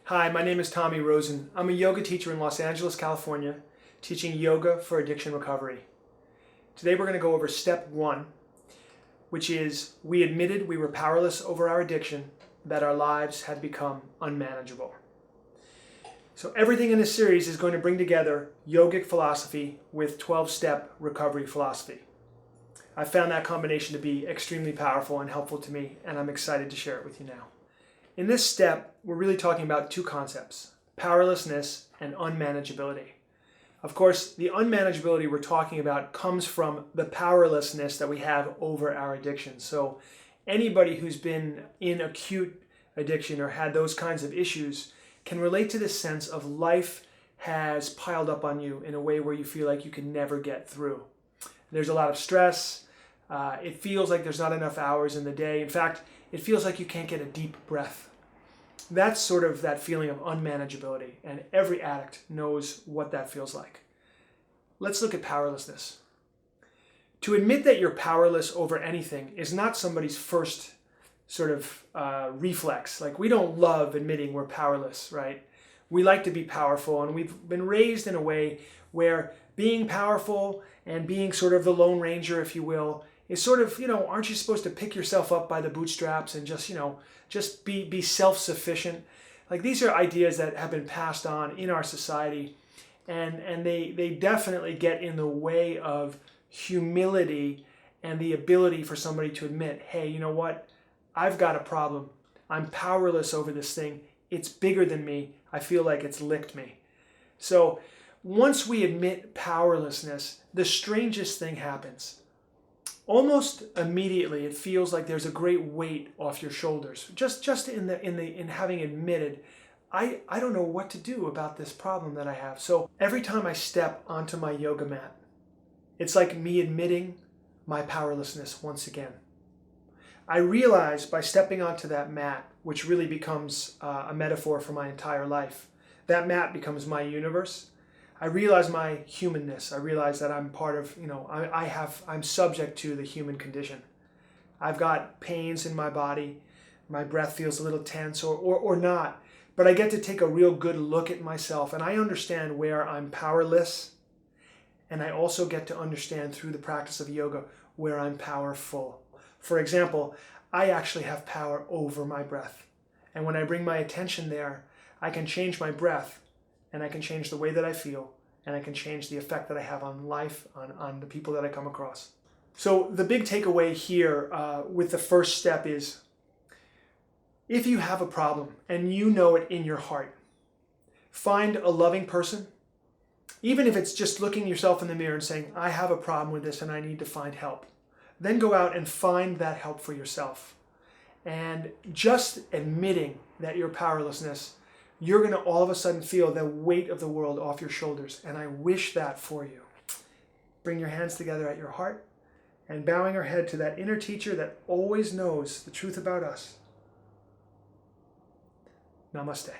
Hi, my name is Tommy Rosen. I'm a yoga teacher in Los Angeles, California, teaching yoga for addiction recovery. Today we're going to go over step 1, which is we admitted we were powerless over our addiction, that our lives had become unmanageable. So everything in this series is going to bring together yogic philosophy with 12-step recovery philosophy. I found that combination to be extremely powerful and helpful to me, and I'm excited to share it with you now. In this step, we're really talking about two concepts, powerlessness and unmanageability. Of course, the unmanageability we're talking about comes from the powerlessness that we have over our addiction. So anybody who's been in acute addiction or had those kinds of issues can relate to this sense of life has piled up on you in a way where you feel like you can never get through. There's a lot of stress. It feels like there's not enough hours in the day. In fact, it feels like you can't get a deep breath. That's sort of that feeling of unmanageability, and every addict knows what that feels like. Let's look at powerlessness. To admit that you're powerless over anything is not somebody's first sort of reflex. Like, we don't love admitting we're powerless, right? We like to be powerful, and we've been raised in a way where being powerful and being sort of the Lone Ranger, if you will, is sort of, aren't you supposed to pick yourself up by the bootstraps and just be self-sufficient? Like, these are ideas that have been passed on in our society, and they definitely get in the way of humility and the ability for somebody to admit, hey, you know what? I've got a problem. I'm powerless over this thing. It's bigger than me. I feel like it's licked me. So once we admit powerlessness, the strangest thing happens. Almost immediately, it feels like there's a great weight off your shoulders. Just in having admitted, I don't know what to do about this problem that I have. So every time I step onto my yoga mat, it's like me admitting my powerlessness once again. I realize by stepping onto that mat, which really becomes a metaphor for my entire life, that mat becomes my universe. I realize my humanness. I realize that I'm part of, I'm subject to the human condition. I've got pains in my body. My breath feels a little tense or not. But I get to take a real good look at myself, and I understand where I'm powerless. And I also get to understand through the practice of yoga where I'm powerful. For example, I actually have power over my breath. And when I bring my attention there, I can change my breath, and I can change the way that I feel, and I can change the effect that I have on life, on the people that I come across. So the big takeaway here with the first step is, if you have a problem and you know it in your heart, find a loving person, even if it's just looking yourself in the mirror and saying, I have a problem with this and I need to find help. Then go out and find that help for yourself. And just admitting that your powerlessness, you're going to all of a sudden feel the weight of the world off your shoulders. And I wish that for you. Bring your hands together at your heart and bowing our head to that inner teacher that always knows the truth about us. Namaste.